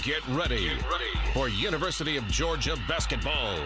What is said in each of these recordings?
Get ready for University of Georgia basketball.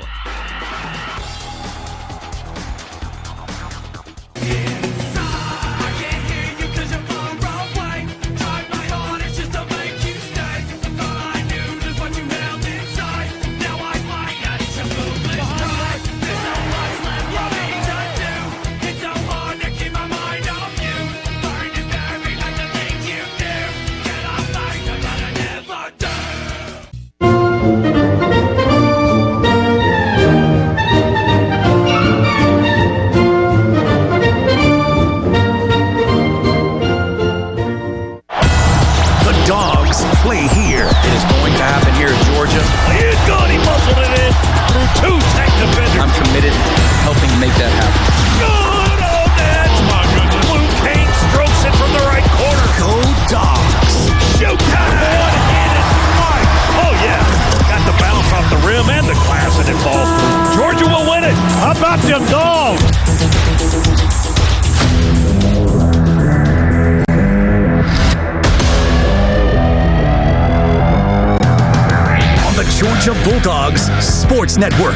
Bulldogs Sports Network.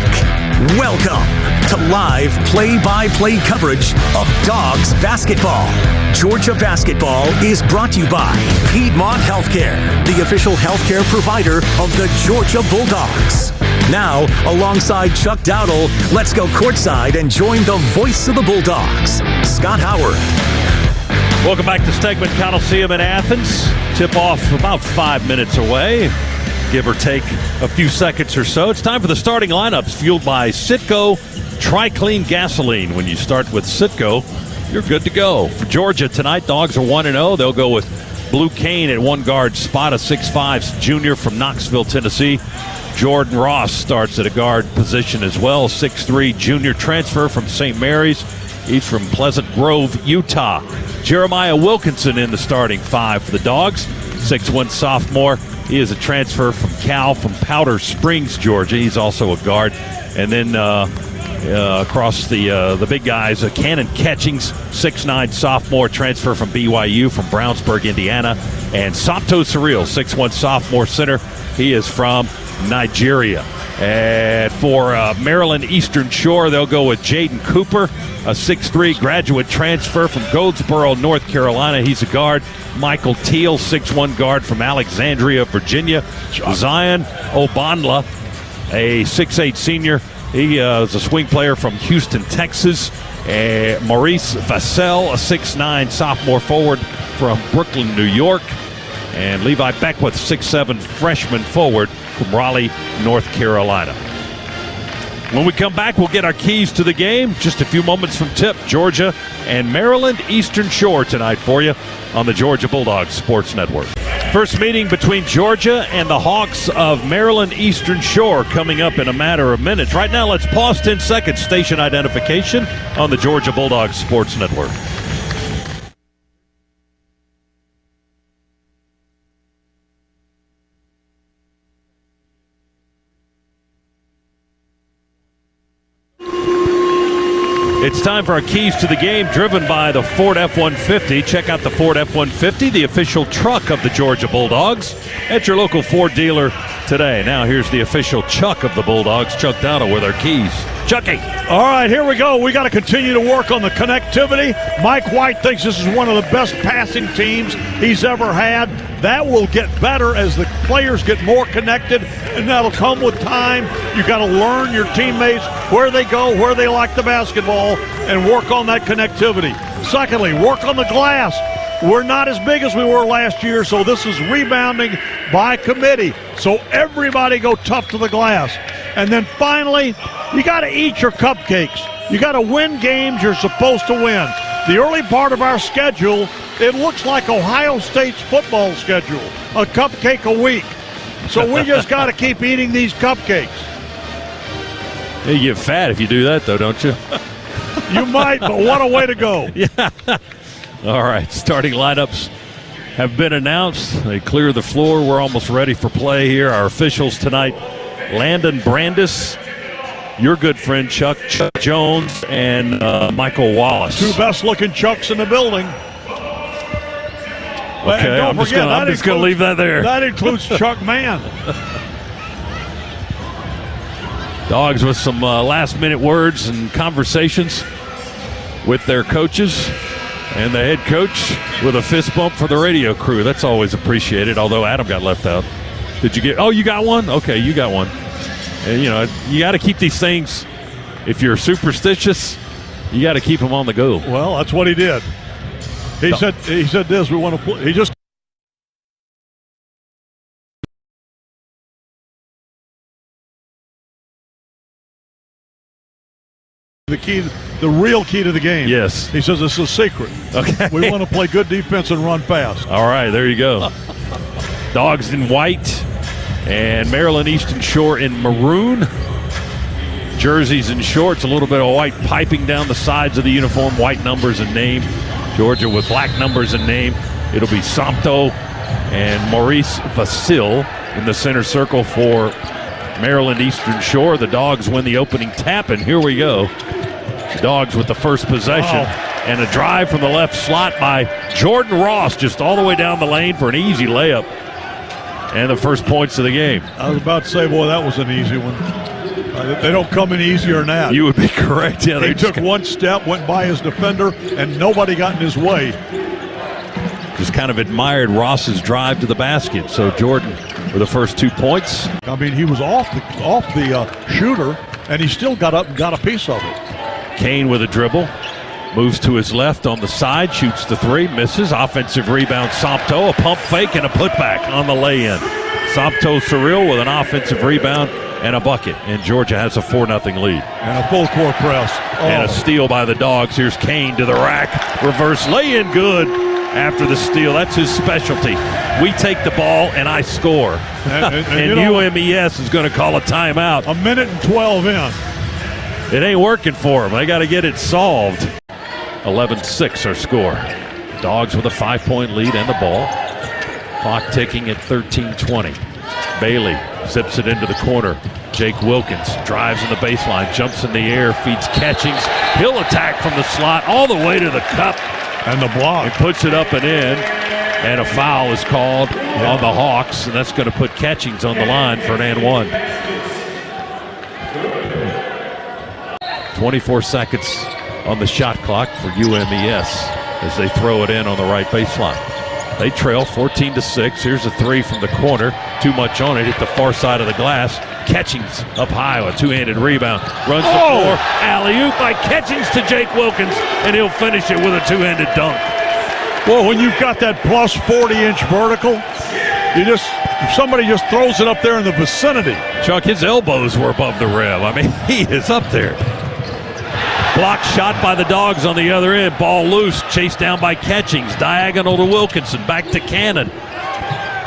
Welcome to live play-by-play coverage of Dogs basketball. Georgia basketball is brought to you by Piedmont Healthcare, the official healthcare provider of the Georgia Bulldogs. Now, alongside Chuck Dowdle, let's go courtside and join the voice of the Bulldogs, Scott Howard. Welcome back to Stegman Coliseum in Athens. Tip-off about 5 minutes away, give or take a few seconds or so. It's time for the starting lineups, fueled by Citgo Tri-Clean Gasoline. When you start with Citgo, you're good to go. For Georgia tonight, Dogs are 1-0. They'll go with Blue Kane at one guard spot, a 6'5" junior from Knoxville, Tennessee. Jordan Ross starts at a guard position as well, 6'3" junior transfer from St. Mary's. He's from Pleasant Grove, Utah. Jeremiah Wilkinson in the starting five for the Dogs, 6'1" sophomore. He is a transfer from Cal from Powder Springs, Georgia. He's also a guard. And then across the big guys, Cannon Catchings, 6'9" sophomore transfer from BYU from Brownsburg, Indiana. And Santo Surreal, 6'1" sophomore center. He is from Nigeria. And for Maryland Eastern Shore, they'll go with Jaden Cooper, a 6'3" graduate transfer from Goldsboro, North Carolina. He's a guard. Michael Teal, 6'1" guard from Alexandria, Virginia. Zion Obanla, a 6'8" senior. He is a swing player from Houston, Texas. Maurice Vassell, a 6'9" sophomore forward from Brooklyn, New York. And Levi Beckwith, 6'7" freshman forward from Raleigh, North Carolina. When we come back, we'll get our keys to the game. Just a few moments from tip. Georgia and Maryland Eastern Shore tonight for you on the Georgia Bulldogs Sports Network. First meeting between Georgia and the Hawks of Maryland Eastern Shore coming up in a matter of minutes. Right now, let's pause 10 seconds. Station identification on the Georgia Bulldogs Sports Network. It's time for our keys to the game, driven by the Ford F-150. Check out the Ford F-150, the official truck of the Georgia Bulldogs, at your local Ford dealer today. Now here's the official Chuck of the Bulldogs, Chuck Dowdle, with our keys. Chucky. All right, here we go. We got to continue to work on the connectivity. Mike White thinks this is one of the best passing teams he's ever had. That will get better as the players get more connected, and that'll come with time. You got to learn your teammates, where they go, where they like the basketball, and work on that connectivity. Secondly, work on the glass. We're not as big as we were last year, so this is rebounding by committee. So everybody go tough to the glass. And then finally, you got to eat your cupcakes. You got to win games you're supposed to win. The early part of our schedule, it looks like Ohio State's football schedule, a cupcake a week. So we just got to keep eating these cupcakes. You get fat if you do that, though, don't you? You might, but what a way to go. Yeah. All right, starting lineups have been announced. They clear the floor. We're almost ready for play here. Our officials tonight, Landon Brandis, your good friend Chuck Jones, and Michael Wallace. Two best-looking Chucks in the building. Okay, I'm just going to leave that there. That includes Chuck Mann. Dogs with some last-minute words and conversations with their coaches, and the head coach with a fist bump for the radio crew. That's always appreciated, although Adam got left out. Did you get – oh, you got one? Okay, you got one. And, you know, you got to keep these things – if you're superstitious, you got to keep them on the go. Well, that's what he did. He said this, we want to play. He just – the real key to the game. Yes. He says this is a secret. Okay. We want to play good defense and run fast. All right, there you go. Dogs in white and Maryland Eastern Shore in maroon. Jerseys and shorts, a little bit of white piping down the sides of the uniform, white numbers and name. Georgia with black numbers and name. It'll be Samto and Maurice Vasil in the center circle for Maryland Eastern Shore. The Dogs win the opening tap, and here we go. The Dogs with the first possession, and a drive from the left slot by Jordan Ross, just all the way down the lane for an easy layup. And the first points of the game. I was about to say, boy, that was an easy one. They don't come any easier than that. You would be correct. Yeah, he took one step, went by his defender, and nobody got in his way. Just kind of admired Ross's drive to the basket. So Jordan with the first 2 points. I mean, he was off the shooter, and he still got up and got a piece of it. Kane with a dribble. Moves to his left on the side, shoots the three, misses. Offensive rebound, Samto, a pump fake and a putback on the lay-in. Samto Surreal with an offensive rebound and a bucket, and Georgia has a 4-0 lead. And a full court press. And a steal by the Dogs. Here's Kane to the rack. Reverse lay-in good after the steal. That's his specialty. We take the ball, and I score. And UMES is going to call a timeout. A minute and 12 in. It ain't working for them. They got to get it solved. 11-6 our score. Dogs with a 5-point lead and the ball. Clock ticking at 13:20. Bailey zips it into the corner. Jake Wilkins drives in the baseline, jumps in the air, feeds Catchings. He'll attack from the slot all the way to the cup. And the block. And puts it up and in. And a foul is called on the Hawks, and that's going to put Catchings on the line for an and one. 24 seconds on the shot clock for UMES as they throw it in on the right baseline. They trail 14-6. Here's a three from the corner. Too much on it. Hit the far side of the glass. Catchings up high with a two-handed rebound. Runs the floor. Alley-oop by Catchings to Jake Wilkins, and he'll finish it with a two-handed dunk. Well, when you've got that plus 40-inch vertical, if somebody just throws it up there in the vicinity. Chuck, his elbows were above the rim. I mean, he is up there. Block shot by the Dogs on the other end. Ball loose, chased down by Catchings. Diagonal to Wilkinson, back to Cannon.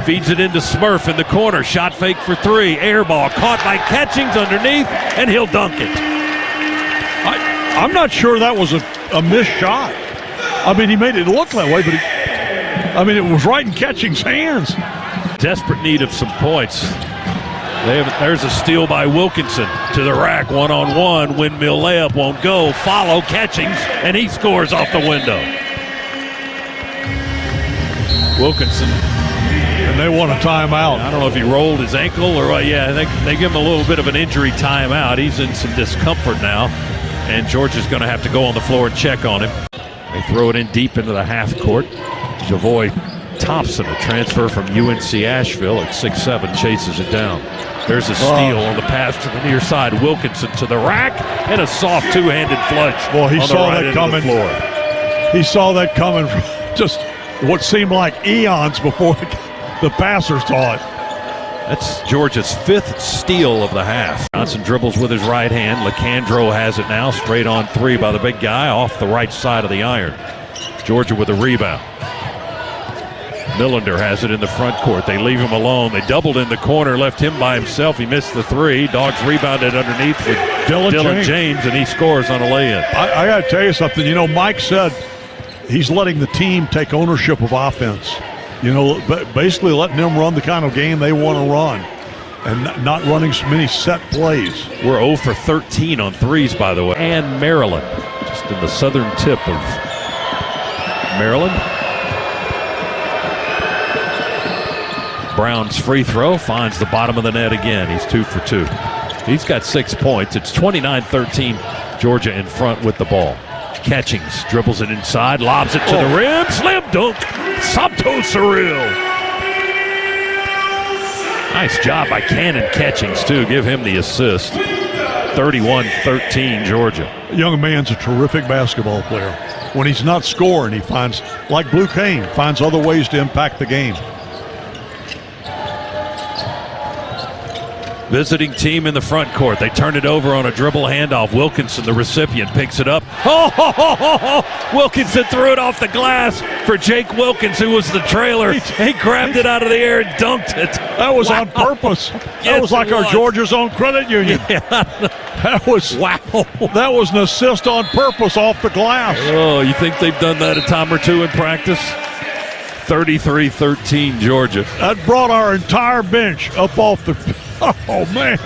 Feeds it into Smurf in the corner. Shot fake for three. Air ball caught by Catchings underneath, and he'll dunk it. I'm not sure that was a missed shot. I mean, he made it look that way, but it was right in Catchings' hands. Desperate need of some points. There's a steal by Wilkinson to the rack, one-on-one. Windmill layup won't go. Follow Catchings, and he scores off the window. Wilkinson. And they want a timeout. I don't know if he rolled his ankle or what. Yeah, they give him a little bit of an injury timeout. He's in some discomfort now, and Georgia's going to have to go on the floor and check on him. They throw it in deep into the half court. Javoy Thompson, a transfer from UNC Asheville at 6'7", chases it down. There's a steal on the pass to the near side. Wilkinson to the rack, and a soft two-handed flush. Well, he saw right that coming. He saw that coming from just what seemed like eons before the passers saw it. That's Georgia's fifth steal of the half. Johnson dribbles with his right hand. LeCandro has it now. Straight on three by the big guy off the right side of the iron. Georgia with a rebound. Millender has it in the front court. They leave him alone. They doubled in the corner, left him by himself. He missed the three. Dogs rebounded underneath with Dylan James, and he scores on a lay-in. I got to tell you something. You know, Mike said he's letting the team take ownership of offense. You know, basically letting them run the kind of game they want to run and not running so many set plays. We're 0 for 13 on threes, by the way. And Maryland, just in the southern tip of Maryland. Brown's free throw finds the bottom of the net again. He's 2 for 2. He's got 6 points. It's 29-13, Georgia in front with the ball. Catchings dribbles it inside, lobs it to the rim, slam dunk, Samto Surreal. Nice job by Cannon Catchings, too. Give him the assist. 31-13, Georgia. Young man's a terrific basketball player. When he's not scoring, he finds, like Blue Cane, finds other ways to impact the game. Visiting team in the front court. They turn it over on a dribble handoff. Wilkinson, the recipient, picks it up. Wilkinson threw it off the glass for Jake Wilkins, who was the trailer. He grabbed it out of the air and dunked it. That was on purpose. That was like our Georgia's own credit union. Yeah. That was That was an assist on purpose off the glass. Oh, you think they've done that a time or two in practice? 33-13, Georgia. That brought our entire bench up off the. Oh man!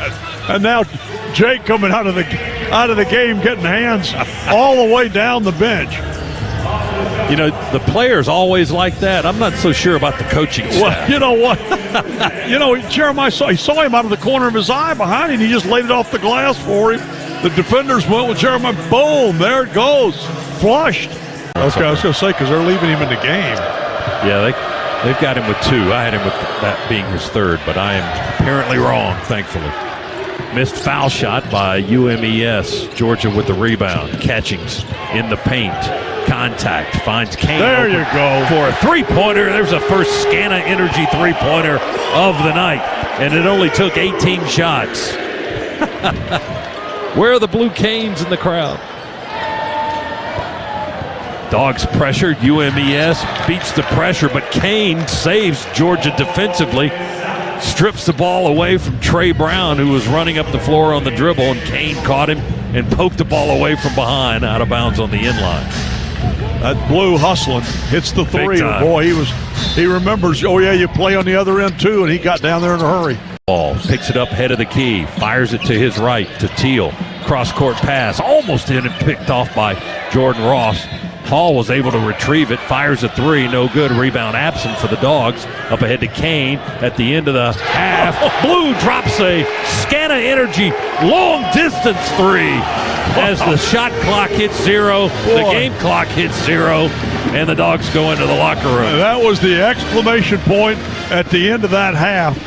And now Jake coming out of the game, getting hands all the way down the bench. You know, the players always like that. I'm not so sure about the coaching staff. Well, you know what? Jeremiah saw him out of the corner of his eye behind him. He just laid it off the glass for him. The defenders went with Jeremiah. Boom! There it goes, flushed. Okay, I was going to say because they're leaving him in the game. Yeah, they've got him with 2. I had him with that being his 3rd, but I am apparently wrong, thankfully. Missed foul shot by UMES. Georgia with the rebound. Catchings in the paint. Contact. Finds Kane. There you go. For a three-pointer. There's a first Scana Energy three-pointer of the night. And it only took 18 shots. Where are the Blue Canes in the crowd? Dogs pressured. UMES beats the pressure, but Kane saves Georgia defensively. Strips the ball away from Trey Brown, who was running up the floor on the dribble, and Kane caught him and poked the ball away from behind, out of bounds on the inline. That Blue hustling hits the 3. Boy, he remembers. Oh yeah, you play on the other end too, and he got down there in a hurry. Ball picks it up head of the key, fires it to his right to Teal. Cross court pass, almost in and picked off by Jordan Ross. Hall was able to retrieve it, fires a 3, no good. Rebound absent for the Dogs. Up ahead to Kane at the end of the half. Blue drops a Scana Energy long distance 3 as the shot clock hits 0, the game clock hits 0, and the Dogs go into the locker room. That was the exclamation point at the end of that half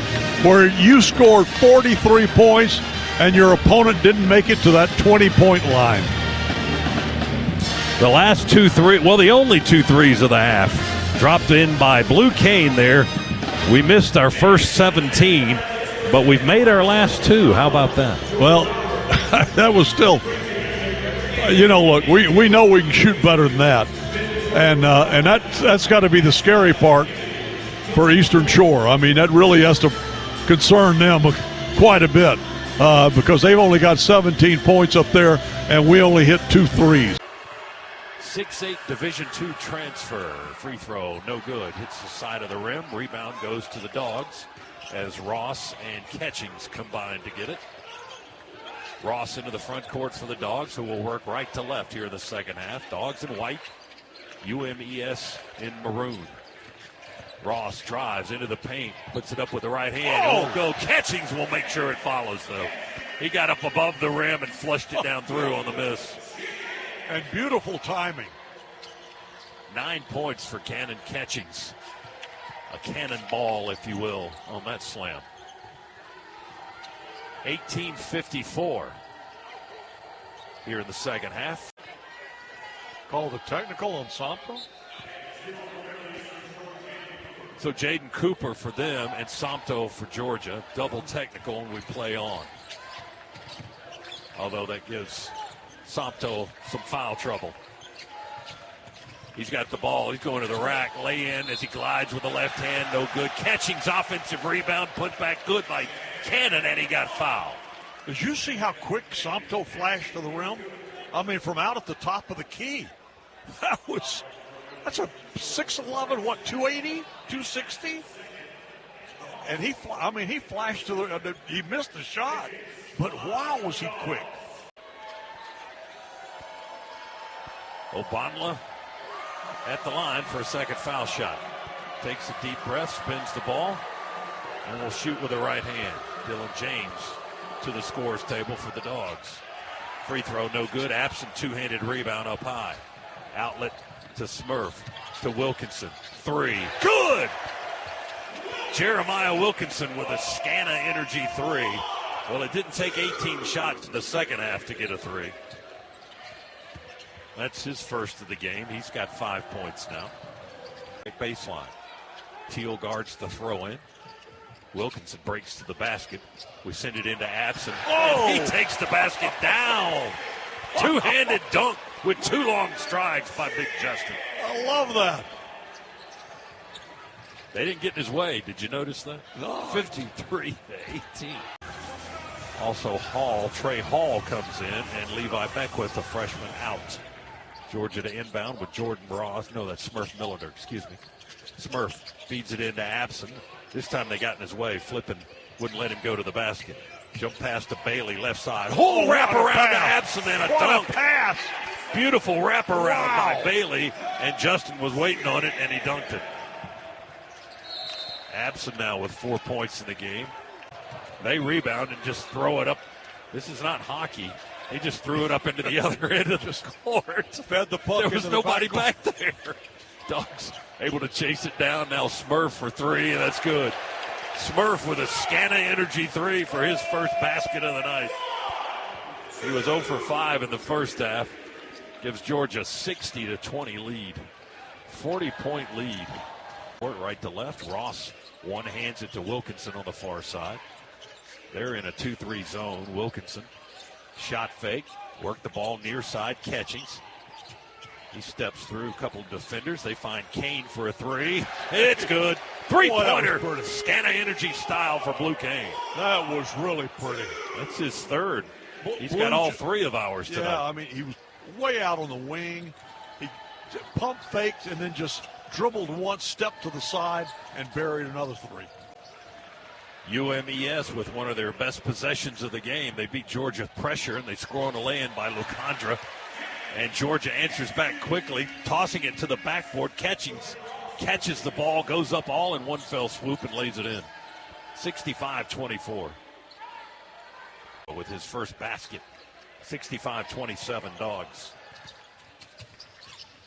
where you scored 43 points and your opponent didn't make it to that 20-point line. The last 2 3, well, the only 2 threes of the half dropped in by Blue Cane there. We missed our first 17, but we've made our last 2. How about that? Well, that was still, look, we know we can shoot better than that. And that's got to be the scary part for Eastern Shore. I mean, that really has to concern them quite a bit because they've only got 17 points up there, and we only hit 2 threes. 6'8" Division II transfer. Free throw, no good. Hits the side of the rim. Rebound goes to the Dogs as Ross and Catchings combine to get it. Ross into the front court for the Dogs, who will work right to left here in the second half. Dogs in white, UMES in maroon. Ross drives into the paint, puts it up with the right hand. It won't go. Catchings will make sure it follows, though. He got up above the rim and flushed it down through on the miss. And beautiful timing. 9 points for Cannon Catchings. A cannonball, if you will, on that slam. 18:54 here in the second half. Call the technical on Samto. So Jaden Cooper for them and Samto for Georgia. Double technical, and we play on. Although that gives Samto some foul trouble. He's got the ball. He's going to the rack. Lay in as he glides with the left hand. No good. Catching's offensive rebound. Put back good by Cannon, and he got fouled. Did you see how quick Samto flashed to the rim? I mean, from out at the top of the key. That's a 6'11", 280, 260? And he flashed to the, he missed the shot. But wow, was he quick. Obanla at the line for a second foul shot. Takes a deep breath, spins the ball. And will shoot with the right hand. Dylan James to the scores table for the Dogs. Free throw, no good. Absent, two-handed rebound up high. Outlet to Smurf, to Wilkinson. Three, good! Jeremiah Wilkinson with a Scana Energy three. Well, it didn't take 18 shots in the second half to get a three. That's his first of the game. He's got 5 points now. Baseline. Teal guards the throw in. Wilkinson breaks to the basket. We send it into Absent. Oh! He takes the basket down. Two-handed dunk with 2 long strides by Big Justin. I love that. They didn't get in his way. Did you notice that? No. 53-18. Also Trey Hall comes in, and Levi Beckwith, a freshman, out. Georgia to inbound with Jordan Ross. No, that's Smurf Millender, excuse me. Smurf feeds it into Absent. This time they got in his way, flipping, wouldn't let him go to the basket. Jump pass to Bailey, left side. Wrap around to Absent and a dunk. A pass. Beautiful wraparound by Bailey, and Justin was waiting on it, and he dunked it. Absent now with 4 points in the game. They rebound and just throw it up. This is not hockey. They just threw it up into the other end of the court. Fed the puck. There was nobody back there. Dogs able to chase it down. Now Smurf for three, and that's good. Smurf with a Scana Energy three for his first basket of the night. He was 0 for 5 in the first half. Gives Georgia 60-20 lead. 40-point lead. Right to left. Ross one hands it to Wilkinson on the far side. They're in a 2-3 zone. Wilkinson. Shot fake. Work the ball near side. Catchings. He steps through a couple of defenders. They find Kane for a three. It's good. Three-pointer. Scana Energy style for Blue Kane. That was really pretty. That's his third. He's got all three of ours tonight. Yeah, I mean, he was way out on the wing. He pump faked and then just dribbled one step to the side and buried another three. UMES with one of their best possessions of the game. They beat Georgia pressure, and they score on a lay-in by Lucandra. And Georgia answers back quickly, tossing it to the backboard. Catches the ball, goes up all in one fell swoop, and lays it in. 65-24. With his first basket. 65-27 Dogs.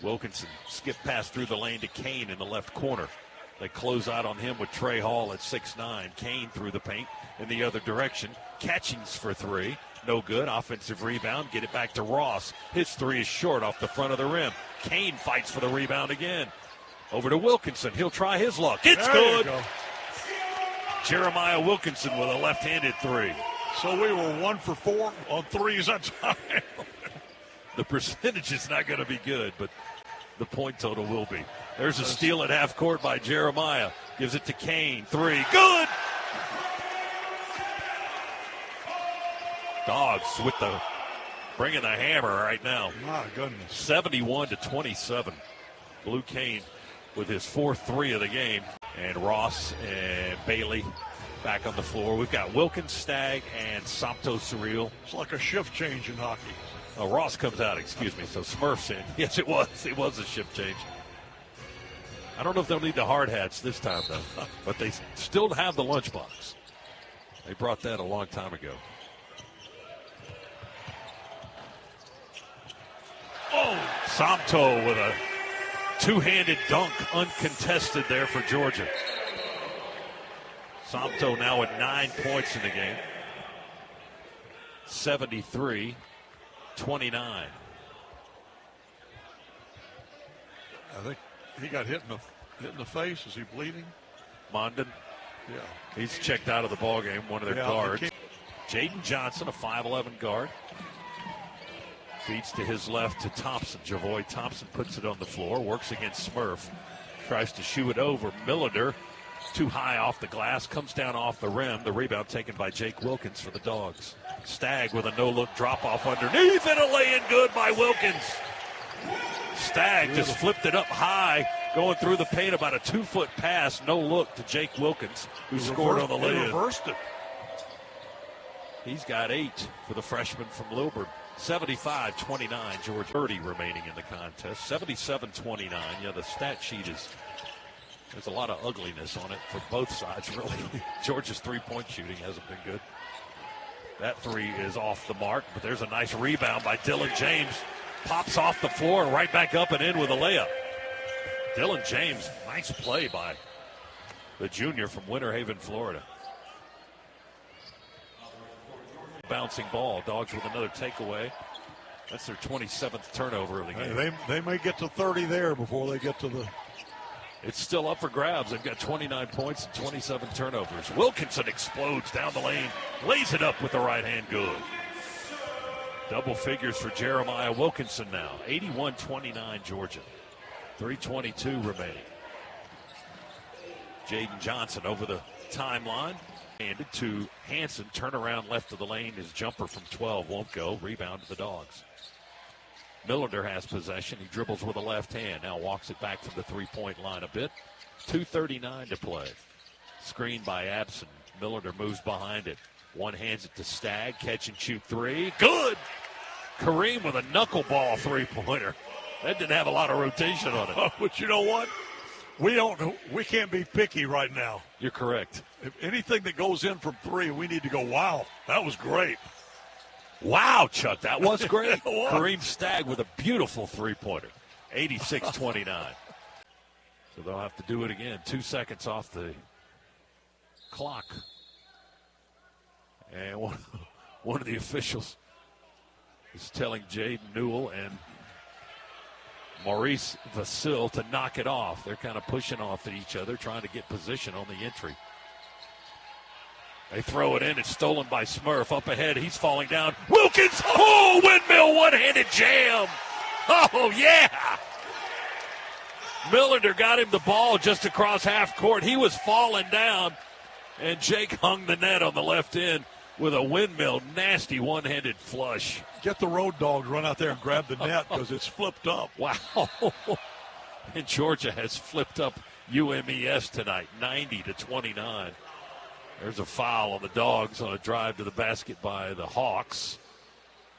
Wilkinson skip pass through the lane to Kane in the left corner. They close out on him with Trey Hall at 6'9". Kane through the paint in the other direction. Catchings for three. No good. Offensive rebound. Get it back to Ross. His three is short off the front of the rim. Kane fights for the rebound again. Over to Wilkinson. He'll try his luck. It's good. Jeremiah Wilkinson with a left-handed three. So we were 1 for 4 on threes that time. The percentage is not going to be good, but the point total will be. There's a steal at half court by Jeremiah. Gives it to Kane. Three. Good! Dogs with bringing the hammer right now. My goodness. 71-27. Blue Kane with his fourth three of the game. And Ross and Bailey back on the floor. We've got Wilkins, Stagg, and Sopto Surreal. It's like a shift change in hockey. Oh, Ross comes out, excuse me. So Smurf's in. Yes, it was. It was a shift change. I don't know if they'll need the hard hats this time, though. But they still have the lunchbox. They brought that a long time ago. Oh, Sopto with a two-handed dunk, uncontested there for Georgia. Sopto now with 9 points in the game. 73-29. I think he got hit in the face. Is he bleeding? Mondon? Yeah. He's checked out of the ballgame, one of their guards. Jaden Johnson, a 5'11 guard. Feeds to his left to Thompson. Javoy Thompson puts it on the floor, works against Smurf. Tries to shoot it over. Millender, too high off the glass, comes down off the rim. The rebound taken by Jake Wilkins for the Dogs. Stagg with a no-look drop-off underneath, and a lay-in good by Wilkins. Stagg just flipped it up high, going through the paint, about a 2-foot pass, no look to Jake Wilkins, who scored on the lay-in. Reversed it. He's got 8 for the freshman from Lilburn. 75-29, Georgia. 30 remaining in the contest. 77-29. Yeah, the stat sheet is There's a lot of ugliness on it for both sides, really. Georgia's three-point shooting hasn't been good. That three is off the mark, but there's a nice rebound by Dylan James. Pops off the floor, right back up and in with a layup. Dylan James, nice play by the junior from Winter Haven, Florida. Bouncing ball. Dogs with another takeaway. That's their 27th turnover of the game. Hey, they may get to 30 there before they get to the... It's still up for grabs. They've got 29 points and 27 turnovers. Wilkinson explodes down the lane, lays it up with the right hand good. Double figures for Jeremiah Wilkinson now. 81-29 Georgia. 3:22 remaining. Jaden Johnson over the timeline. Handed to Hanson. Turnaround left of the lane. His jumper from 12 won't go. Rebound to the Dogs. Millender has possession. He dribbles with a left hand. Now walks it back from the three-point line a bit. 2:39 to play. Screen by Abson. Millender moves behind it. One hands it to Stagg. Catch and shoot three. Good! Kareem with a knuckleball three-pointer. That didn't have a lot of rotation on it. But you know what? We can't be picky right now. You're correct. If anything that goes in from three, we need to go, wow, that was great. Wow, Chuck, that was great. It was. Kareem Stagg with a beautiful three-pointer. 86-29. So they'll have to do it again. 2 seconds off the clock. And one of the officials is telling Jaden Newell and Maurice Vasil to knock it off. They're kind of pushing off at each other, trying to get position on the entry. They throw it in. It's stolen by Smurf. Up ahead, he's falling down. Wilkins! Oh, windmill one-handed jam! Oh, yeah! Millender got him the ball just across half court. He was falling down, and Jake hung the net on the left end with a windmill, nasty one-handed flush. Get the road dogs, run out there and grab the net because it's flipped up. Wow. And Georgia has flipped up UMES tonight, 90-29. There's a foul on the Dogs on a drive to the basket by the Hawks.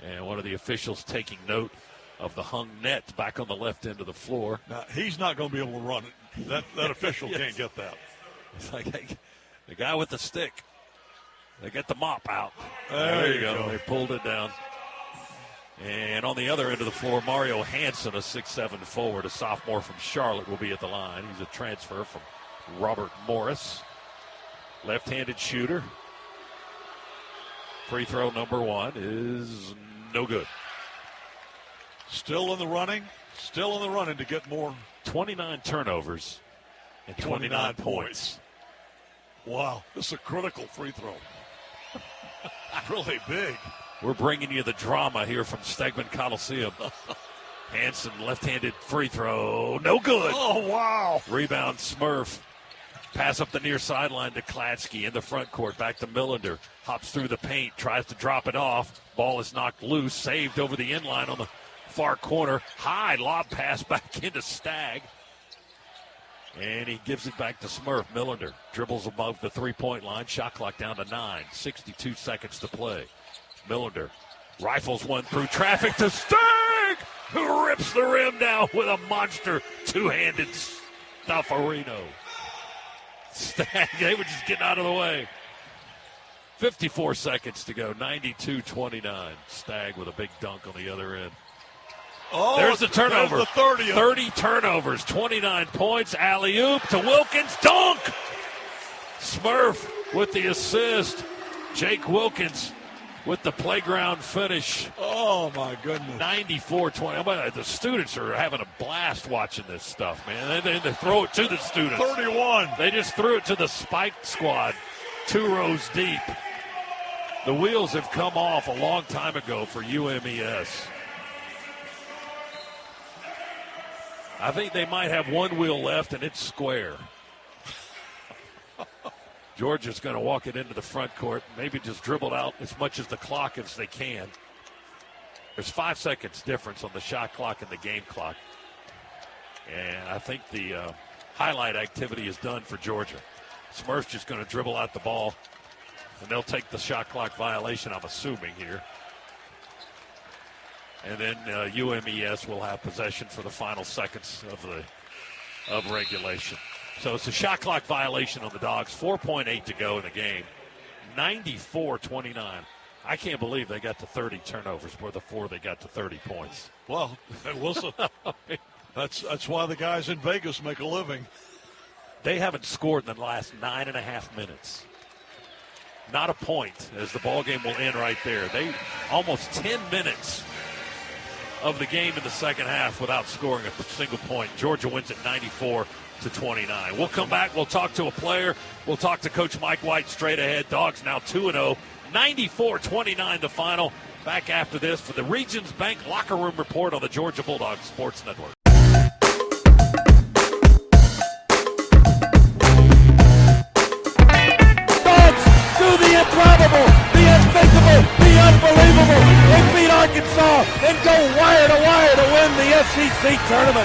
And one of the officials taking note of the hung net back on the left end of the floor. Now, he's not going to be able to run it. That official Yes. can't get that. It's like, hey, the guy with the stick. They get the mop out. There you go. They pulled it down. And on the other end of the floor, Mario Hansen, a 6'7" forward, a sophomore from Charlotte, will be at the line. He's a transfer from Robert Morris. Left-handed shooter. Free throw number one is no good. Still in the running to get more. 29 turnovers and 29 points. Wow, this is a critical free throw. Really big. We're bringing you the drama here from Stegman Coliseum. Hansen, left-handed free throw, no good. Oh, wow. Rebound, Smurf. Pass up the near sideline to Klatsky in the front court. Back to Millender. Hops through the paint, tries to drop it off. Ball is knocked loose, saved over the inline on the far corner. High lob pass back into Stagg. And he gives it back to Smurf. Millender dribbles above the three-point line. Shot clock down to 9. 62 seconds to play. Millender rifles one through traffic to Stagg, who rips the rim down with a monster two-handed Staffarino. Stagg, they were just getting out of the way. 54 seconds to go, 92-29. Stagg with a big dunk on the other end. Oh, there's the turnover. There's the 30th. 30 turnovers, 29 points. Alley-oop to Wilkins, dunk! Smurf with the assist. Jake Wilkins with the playground finish. Oh, my goodness. 94-20. The students are having a blast watching this stuff, man. They throw it to the students. 31. They just threw it to the spike squad, 2 rows deep. The wheels have come off a long time ago for UMES. I think they might have one wheel left, and it's square. Georgia's going to walk it into the front court, maybe just dribble it out as much as the clock as they can. There's 5 seconds difference on the shot clock and the game clock. And I think the highlight activity is done for Georgia. Smurf's just going to dribble out the ball, and they'll take the shot clock violation, I'm assuming, here. And then UMES will have possession for the final seconds of regulation. So it's a shot clock violation on the Dogs. 4.8 to go in the game. 94-29. I can't believe they got to 30 turnovers before they got to 30 points. Well, Wilson, that's why the guys in Vegas make a living. They haven't scored in the last 9.5 minutes. Not a point, as the ball game will end right there. They almost 10 minutes of the game in the second half without scoring a single point. Georgia wins at 94-29. We'll come back. We'll talk to a player. We'll talk to Coach Mike White straight ahead. Dogs now 2-0. 94-29 the final. Back after this for the Regions Bank Locker Room Report on the Georgia Bulldogs Sports Network. Dogs do the improbable, the unthinkable, the unbelievable. They beat Arkansas and go wire to wire to win the SEC tournament.